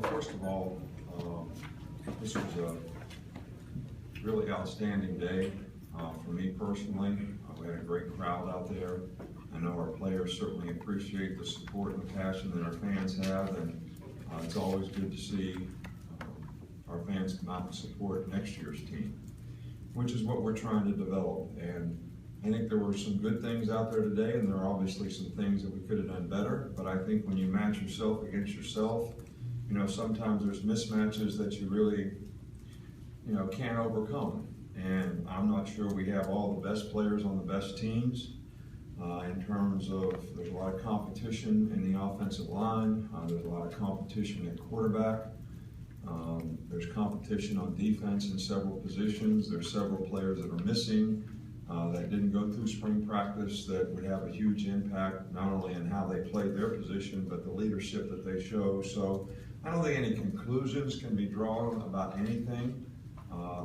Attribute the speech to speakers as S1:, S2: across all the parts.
S1: first of all, this was a really outstanding day for me personally. We had a great crowd out there. I know our players certainly appreciate the support and the passion that our fans have, and it's always good to see our fans come out and support next year's team, which is what we're trying to develop. And I think there were some good things out there today, and there are obviously some things that we could have done better. But I think when you match yourself against yourself, you know, sometimes there's mismatches that you really, you know, can't overcome. And I'm not sure we have all the best players on the best teams in terms of there's a lot of competition in the offensive line. There's a lot of competition at quarterback. There's competition on defense in several positions. There's several players that are missing that didn't go through spring practice that would have a huge impact not only in how they play their position, but the leadership that they show. So I don't think any conclusions can be drawn about anything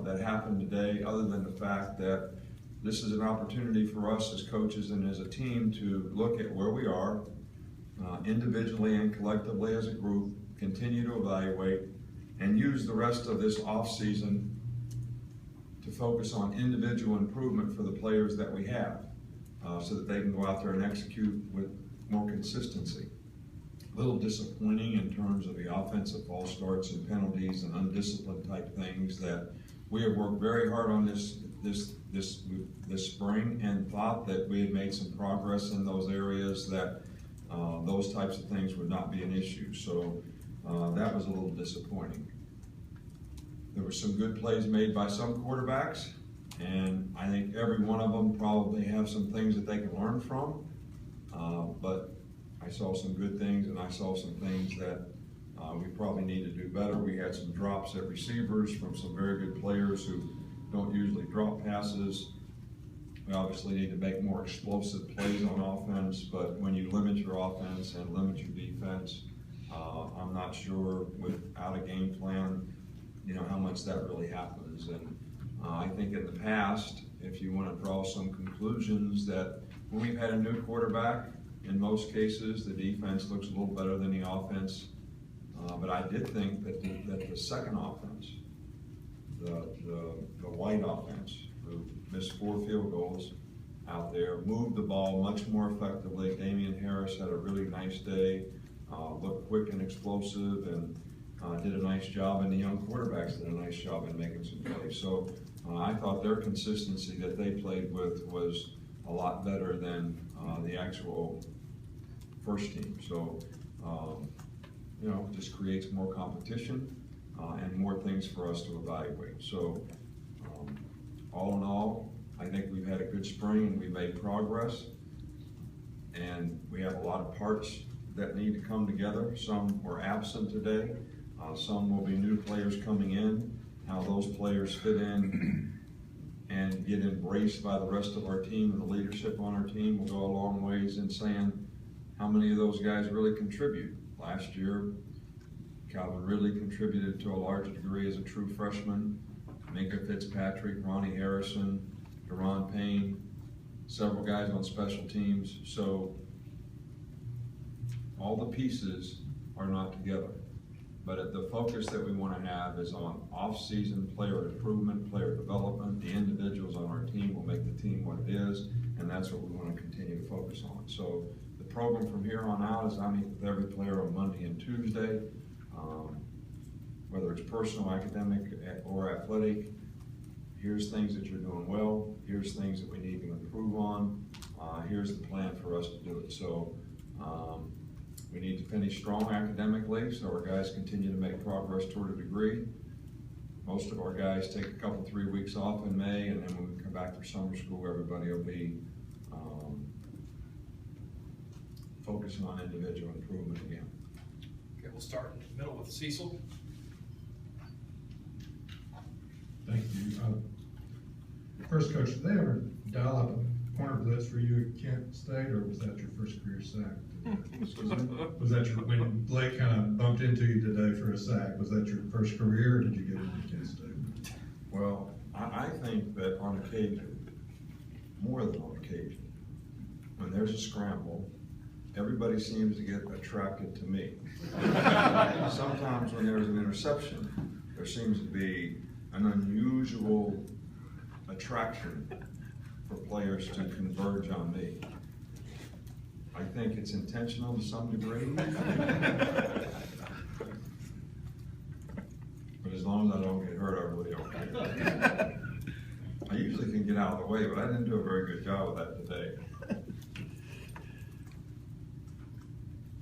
S1: that happened today, other than the fact that this is an opportunity for us as coaches and as a team to look at where we are individually and collectively as a group, continue to evaluate, and use the rest of this off season to focus on individual improvement for the players that we have so that they can go out there and execute with more consistency. A little disappointing in terms of the offensive false starts and penalties and undisciplined type things that we have worked very hard on this spring and thought that we had made some progress in those areas that those types of things would not be an issue. So that was a little disappointing. There were some good plays made by some quarterbacks, and I think every one of them probably have some things that they can learn from. But I saw some good things, and I saw some things that we probably need to do better. We had some drops at receivers from some very good players who don't usually drop passes. We obviously need to make more explosive plays on offense, but when you limit your offense and limit your defense, I'm not sure without a game plan, you know, how much that really happens. And I think in the past, if you want to draw some conclusions, that when we've had a new quarterback, in most cases, the defense looks a little better than the offense. But I did think that the second offense, the white offense, who missed 4 field goals out there, moved the ball much more effectively. Damian Harris had a really nice day, looked quick and explosive, and did a nice job, and the young quarterbacks did a nice job in making some plays. So I thought their consistency that they played with was a lot better than the actual first team. So, you know, just creates more competition and more things for us to evaluate. So, all in all, I think we've had a good spring and we've made progress. And we have a lot of parts that need to come together. Some were absent today. Some will be new players coming in. How those players fit in and get embraced by the rest of our team and the leadership on our team will go a long ways in saying how many of those guys really contribute. Last year, Calvin Ridley contributed to a large degree as a true freshman. Minka Fitzpatrick, Ronnie Harrison, Deron Payne, several guys on special teams. So all the pieces are not together. But the focus that we want to have is on off-season player improvement, player development. The individuals on our team will make the team what it is, and that's what we want to continue to focus on. So the program from here on out is I meet with every player on Monday and Tuesday, whether it's personal, academic, or athletic. Here's things that you're doing well. Here's things that we need to improve on. Here's the plan for us to do it. So we need to finish strong academically so our guys continue to make progress toward a degree. Most of our guys take a couple, 3 weeks off in May, and then when we come back for summer school, everybody will be focusing on individual improvement again.
S2: Okay, we'll start in the middle with Cecil.
S3: Thank you. First, Coach, did they ever dial up a corner blitz for you at Kent State, or was that your first career sack? Was that when Blake kind of bumped into you today for a sack? Was that your first career, or did you get it at Kent State?
S1: Well, I think that on occasion, more than on occasion, when there's a scramble, everybody seems to get attracted to me. sometimes when there's an interception, there seems to be an unusual attraction for players to converge on me. I think it's intentional to some degree. But as long as I don't get hurt, I really don't care. I usually can get out of the way, but I didn't do a very good job of that today.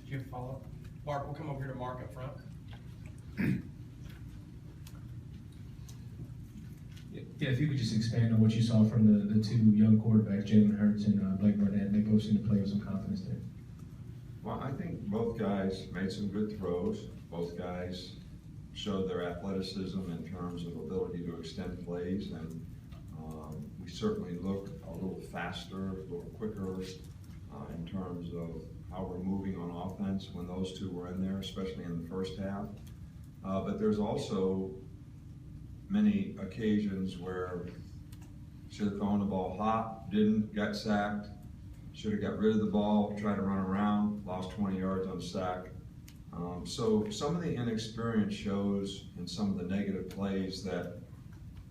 S2: Did you have a follow-up? Mark, we'll come over here to Mark up front.
S4: Yeah, if you could just expand on what you saw from the two young quarterbacks, Jalen Hurts and Blake Burnett. They both seem to play with some confidence there.
S1: Well, I think both guys made some good throws. Both guys showed their athleticism in terms of ability to extend plays, and we certainly look a little faster, a little quicker in terms of how we're moving on offense when those two were in there, especially in the first half. But there's also many occasions where should have thrown the ball hot, didn't, got sacked, should have got rid of the ball, tried to run around, lost 20 yards on sack. So some of the inexperience shows in some of the negative plays that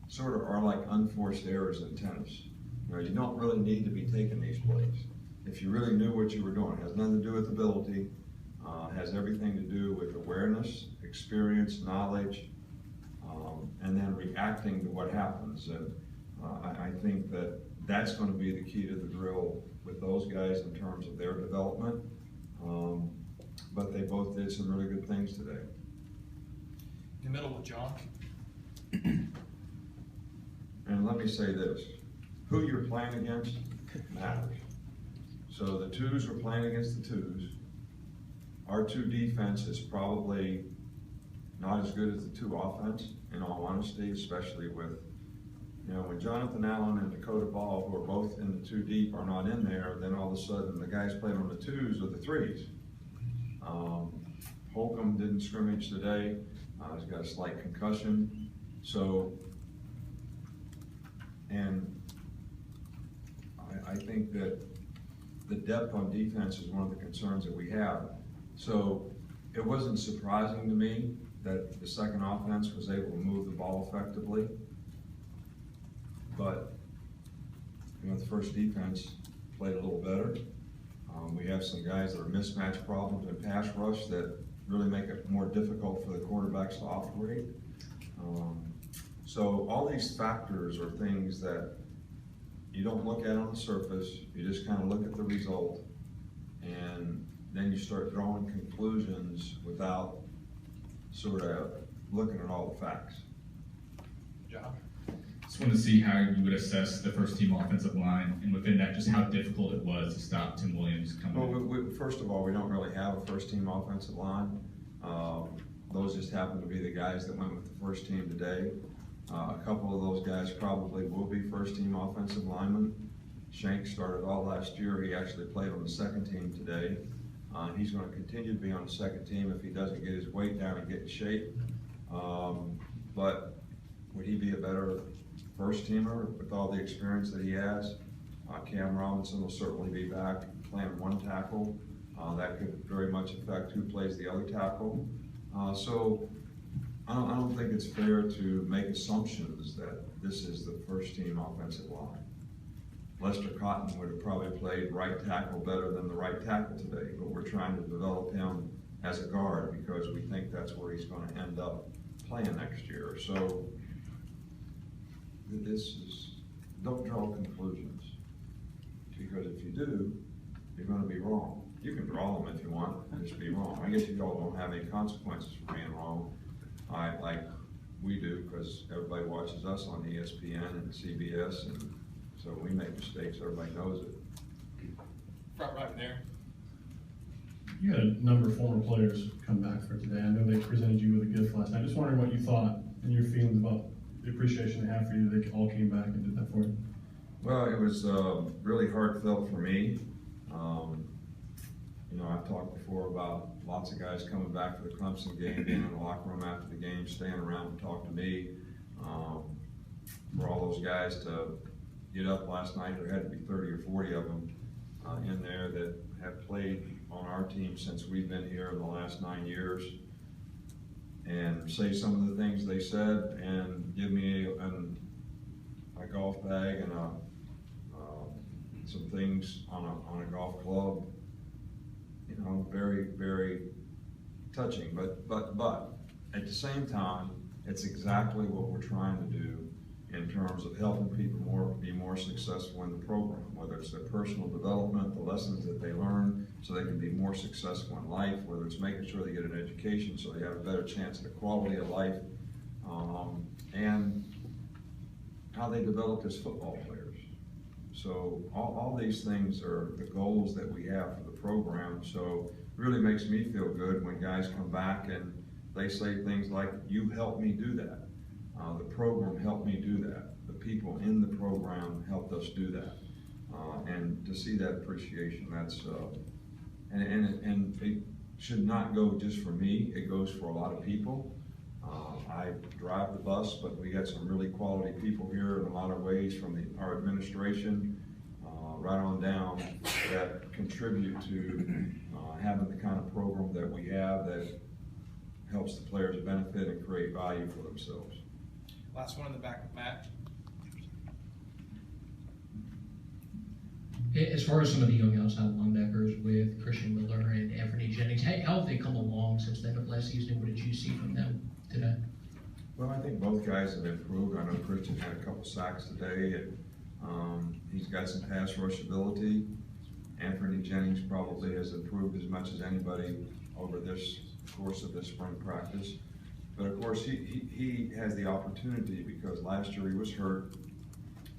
S1: sort of are like unforced errors in tennis. You don't really need to be taking these plays. If you really knew what you were doing, it has nothing to do with ability, has everything to do with awareness, experience, knowledge, and then reacting to what happens. And I think that that's going to be the key to the drill with those guys in terms of their development. But they both did some really good things today.
S2: In the middle with John.
S1: And let me say this, who you're playing against matters. So the twos are playing against the twos. Our two defense is probably not as good as the two offense, in all honesty, especially with, when Jonathan Allen and Dakota Ball, who are both in the two deep, are not in there, then all of a sudden the guys playing on the twos are the threes. Holcomb didn't scrimmage today. He's got a slight concussion. So, and I think that the depth on defense is one of the concerns that we have. So it wasn't surprising to me that the second offense was able to move the ball effectively. But, the first defense played a little better. We have some guys that are mismatch problems in pass rush that really make it more difficult for the quarterbacks to operate. So all these factors are things that you don't look at on the surface, you just kind of look at the result, and then you start drawing conclusions without sort of looking at all the facts.
S2: John.
S5: Just wanted to see how you would assess the first team offensive line, and within that, just how difficult it was to stop Tim Williams coming in.
S1: Well, first of all, we don't really have a first team offensive line. Those just happen to be the guys that went with the first team today. A couple of those guys probably will be first team offensive linemen. Shank started all last year. He actually played on the second team today. He's going to continue to be on the second team if he doesn't get his weight down and get in shape. But would he be a better first teamer with all the experience that he has? Cam Robinson will certainly be back playing one tackle. That could very much affect who plays the other tackle. So I don't think it's fair to make assumptions that this is the first team offensive line. Lester Cotton would have probably played right tackle better than the right tackle today, but we're trying to develop him as a guard because we think that's where he's going to end up playing next year. So don't draw conclusions, because if you do, you're going to be wrong. You can draw them if you want, just be wrong. I guess you all don't have any consequences for being wrong, like we do, because everybody watches us on ESPN and CBS, and so we make mistakes, everybody knows it.
S2: Front right there.
S6: You had a number of former players come back for today. I know they presented you with a gift last night. Just wondering what you thought and your feelings about the appreciation they have for you. They all came back and did that for you.
S1: Well, it was really heartfelt for me. I've talked before about lots of guys coming back for the Clemson game, being in the locker room after the game, staying around and talk to me. For all those guys to get up last night, there had to be 30 or 40 of them in there that have played on our team since we've been here in the last 9 years. and say some of the things they said and give me a golf bag and some things on a golf club. You know, very, very touching, but at the same time, it's exactly what we're trying to do in terms of helping people be more successful in the program, whether it's their personal development, the lessons that they learn so they can be more successful in life, whether it's making sure they get an education so they have a better chance at a quality of life, and how they develop as football players. So all these things are the goals that we have for the program. So it really makes me feel good when guys come back and they say things like, "You helped me do that. The program helped me do that. The people in the program helped us do that." And to see that appreciation, that's, and it should not go just for me, it goes for a lot of people. I drive the bus, but we got some really quality people here in a lot of ways from our administration, right on down, that contribute to having the kind of program that we have that helps the players benefit and create value for themselves.
S2: Last one in the back with Matt.
S7: As far as some of the young outside linebackers with Christian Miller and Anthony Jennings, how have they come along since the end of last season? What did you see from them today?
S1: Well, I think both guys have improved. I know Christian had a couple sacks today, and he's got some pass rush ability. Anthony Jennings probably has improved as much as anybody over this course of this spring practice. But of course, he has the opportunity because last year he was hurt,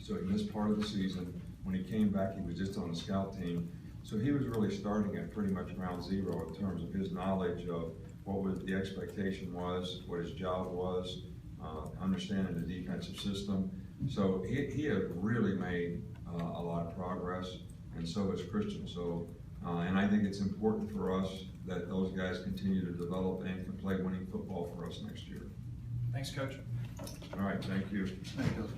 S1: so he missed part of the season. When he came back, he was just on the scout team. So he was really starting at pretty much ground zero in terms of his knowledge of what the expectation was, what his job was, understanding the defensive system. So he had really made a lot of progress, and so has Christian. So, and I think it's important for us that those guys continue to develop and can play winning football for us next year.
S2: Thanks, Coach.
S1: All right, thank you.
S8: Thank you.